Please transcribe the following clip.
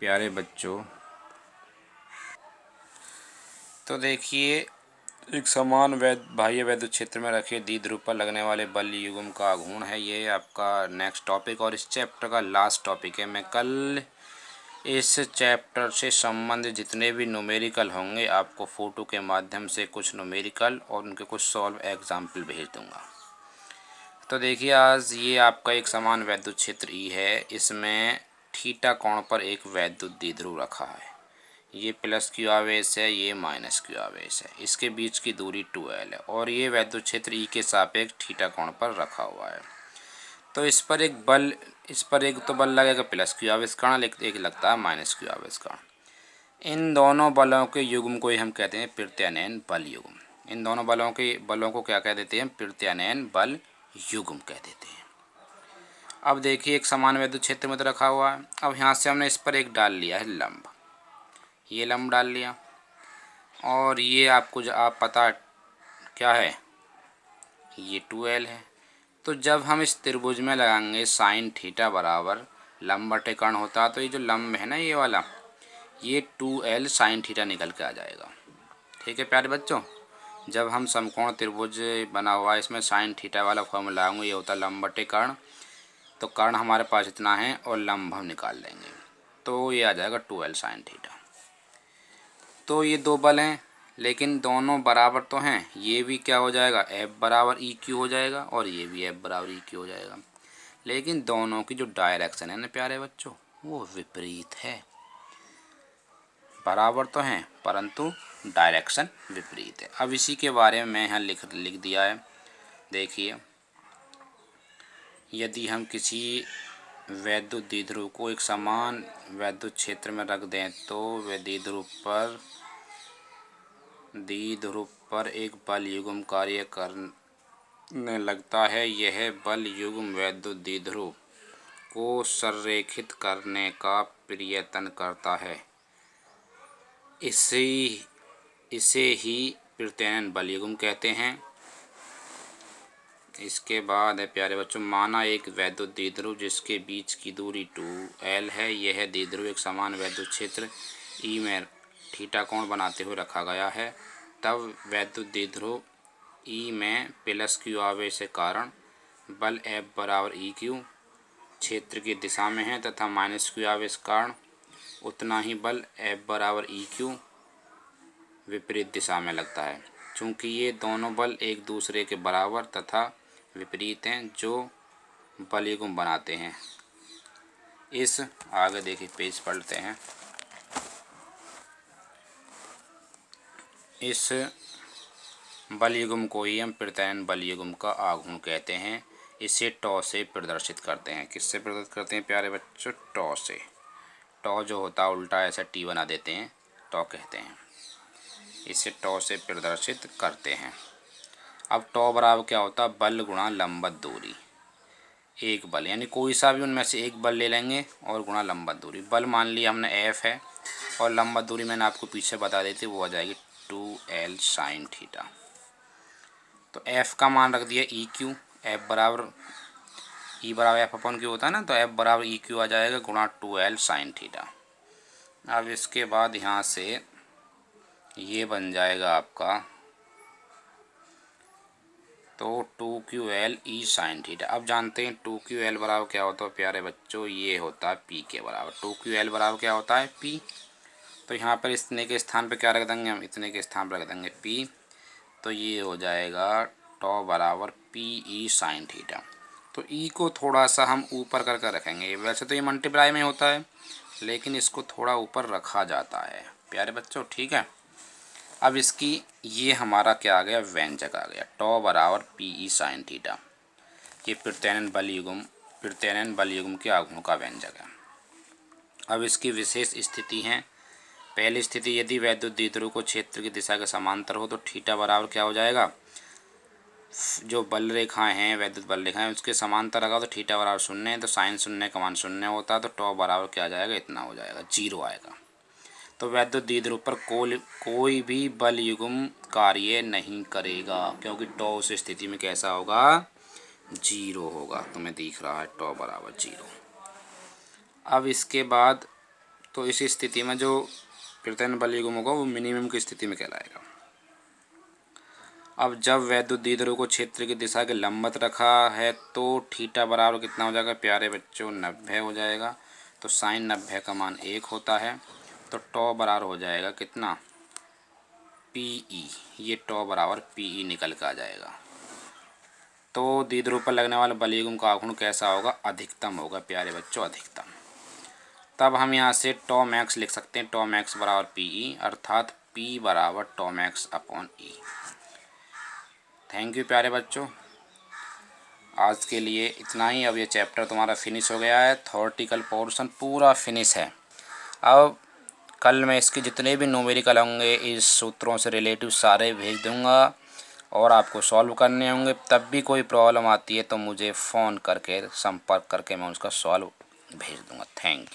प्यारे बच्चों, तो देखिए एक समान बाह्य वैद्युत क्षेत्र में रखे द्विध्रुव पर लगने वाले बल युग्म का आघूर्ण है। ये आपका नेक्स्ट टॉपिक और इस चैप्टर का लास्ट टॉपिक है। मैं कल इस चैप्टर से संबंधित जितने भी न्यूमेरिकल होंगे आपको फ़ोटो के माध्यम से कुछ न्यूमेरिकल और उनके कुछ सॉल्व एग्जाम्पल भेज दूँगा। तो देखिए आज ये आपका एक समान वैद्युत क्षेत्र ई है। इसमें थीटा कोण पर एक वैद्युत द्विध्रुव रखा है। ये प्लस क्यू आवेश है, ये माइनस क्यू आवेश है। इसके बीच की दूरी 2L है और ये वैद्युत क्षेत्र ई के सापेक्ष थीटा कोण पर रखा हुआ है। तो इस पर एक तो बल लगेगा प्लस क्यू आवेश कण, एक लगता है माइनस क्यू आवेश कण। इन दोनों बलों के युग्म को ही हम कहते हैं प्रत्यानयन बल युग्म। इन दोनों बलों को क्या कह देते हैं? प्रत्यानयन बल युग्म कह देते हैं। अब देखिए एक समान वैद्युत क्षेत्र में तो रखा हुआ है। अब यहाँ से हमने इस पर एक डाल लिया है लंब, ये लंब डाल लिया और ये आपको जो आप पता क्या है, ये 2L है। तो जब हम इस त्रिभुज में लगाएंगे साइन थीटा बराबर लंब बटे कर्ण होता है, तो ये जो लंब है ना ये वाला, ये 2L साइन थीटा निकल के आ जाएगा। ठीक है प्यारे बच्चों, जब हम समकोण त्रिभुज बना हुआ है इसमें साइन थीटा वाला फॉर्मूला लगाएंगे, ये होता है लंब बटे कर्ण। तो कर्ण हमारे पास इतना है और लंब हम निकाल लेंगे, तो ये आ जाएगा 2L साइन थीटा। तो ये दो बल हैं लेकिन दोनों बराबर तो हैं। ये भी क्या हो जाएगा, F बराबर EQ हो जाएगा और ये भी F बराबर EQ हो जाएगा। लेकिन दोनों की जो डायरेक्शन है ना प्यारे बच्चों, वो विपरीत है। बराबर तो हैं परंतु डायरेक्शन विपरीत है। अब इसी के बारे में मैं यहाँ लिख दिया है। देखिए यदि हम किसी वैद्युत द्विध्रुव को एक समान वैद्युत क्षेत्र में रख दें तो वे द्विध्रुव पर एक बल युग्म कार्य करने लगता है। यह बल युग्म वैद्युत द्विध्रुव को संरेखित करने का प्रयत्न करता है। इसे ही प्रत्यानयन बल युग्म कहते हैं। इसके बाद है प्यारे बच्चों, माना एक वैद्युत द्विध्रुव जिसके बीच की दूरी 2L है। यह द्विध्रुव एक समान वैद्युत क्षेत्र ई में थीटा कोण बनाते हुए रखा गया है। तब वैद्युत द्विध्रुव ई में प्लस क्यू आवेश के कारण बल F बराबर EQ क्षेत्र की दिशा में है तथा माइनस क्यू आवेश कारण उतना ही बल F बराबर EQ विपरीत दिशा में लगता है। चूँकि ये दोनों बल एक दूसरे के बराबर तथा विपरीत हैं जो बल युग्म बनाते हैं। इस आगे देखिए पेज पढ़ते हैं। इस बल युग्म को ही हम प्रत्यानयन बल युग्म का आघूर्ण कहते हैं। इसे टॉ से प्रदर्शित करते हैं। किससे प्रदर्शित करते हैं प्यारे बच्चों? टॉ से। टॉ जो होता है उल्टा ऐसा टी बना देते हैं, टॉ कहते हैं। इसे टॉ से प्रदर्शित करते हैं। अब टॉ बराबर क्या होता है? बल गुणा लंबवत दूरी। एक बल यानी कोई सा भी उनमें से एक बल ले लेंगे और गुणा लंबवत दूरी। बल मान लिया हमने F है और लंबवत दूरी मैंने आपको पीछे बता दी थी, वो आ जाएगी 2L साइन थीटा। तो F का मान रख दिया EQ। F बराबर E बराबर F अपन Q होता है ना, तो F बराबर EQ आ जाएगा गुणा 2L साइन थीटा। अब इसके बाद यहाँ से ये बन जाएगा आपका तो 2QL E साइन थीटा। अब जानते हैं 2QL बराबर क्या होता है प्यारे बच्चों? ये होता है P के बराबर। 2QL बराबर क्या होता है? P। तो यहाँ पर इतने के स्थान पर क्या रख देंगे हम? इतने के स्थान पर रख देंगे P। तो ये हो जाएगा टॉ बराबर PE साइन थीटा। तो E को थोड़ा सा हम ऊपर करके रखेंगे। वैसे तो ये मल्टीप्लाई में होता है लेकिन इसको थोड़ा ऊपर रखा जाता है प्यारे बच्चों, ठीक है। अब इसकी ये हमारा क्या आ गया? व्यंजक आ गया टॉ बराबर PE साइन थीटा। ये प्रत्यानयन बल युग्म के आघूर्ण का व्यंजक है। अब इसकी विशेष स्थिति है। पहली स्थिति, यदि वैद्युत द्विध्रुव को क्षेत्र की दिशा के समांतर हो तो थीटा बराबर क्या हो जाएगा? जो बल रेखाएं हैं, वैद्युत बल रेखाएं, उसके समांतर लगा तो थीटा बराबर 0 है। तो साइन 0 का मान 0 होता है। तो टॉ बराबर क्या आ जाएगा? इतना हो जाएगा, 0 आएगा। तो वैद्युत द्विध्रुव पर कोई भी बल युग्म कार्य नहीं करेगा क्योंकि टॉ उस स्थिति में कैसा होगा? 0 होगा। तुम्हें दिख रहा है टॉ बराबर 0। अब इसके बाद तो इस स्थिति में जो कृतन बल युग्म होगा वो मिनिमम की स्थिति में कहलाएगा। अब जब वैद्युत द्विध्रुव को क्षेत्र की दिशा के लंबवत रखा है तो थीटा बराबर कितना हो जाएगा प्यारे बच्चों, 90 हो जाएगा। तो साइन 90 का मान 1 होता है। तो टॉ बराबर हो जाएगा कितना, पीई। ये टॉ बराबर पीई निकल कर आ जाएगा। तो द्विध्रुव पर लगने वाले बल युग्म का आघूर्ण कैसा होगा, अधिकतम होगा प्यारे बच्चों, अधिकतम। तब हम यहाँ से टॉ मैक्स लिख सकते हैं, टॉ मैक्स बराबर पीई, अर्थात पी बराबर tau max upon E. Thank you प्यारे बच्चों, आज के लिए इतना ही। अब ये चैप्टर तुम्हारा फिनिश हो गया है, थ्योरेटिकल पोर्शन पूरा फिनिश है। अब कल मैं इसके जितने भी न्यूमेरिकल होंगे इस सूत्रों से रिलेटिव सारे भेज दूंगा और आपको सॉल्व करने होंगे। तब भी कोई प्रॉब्लम आती है तो मुझे फ़ोन करके संपर्क करके मैं उसका सॉल्व भेज दूंगा। Thank you.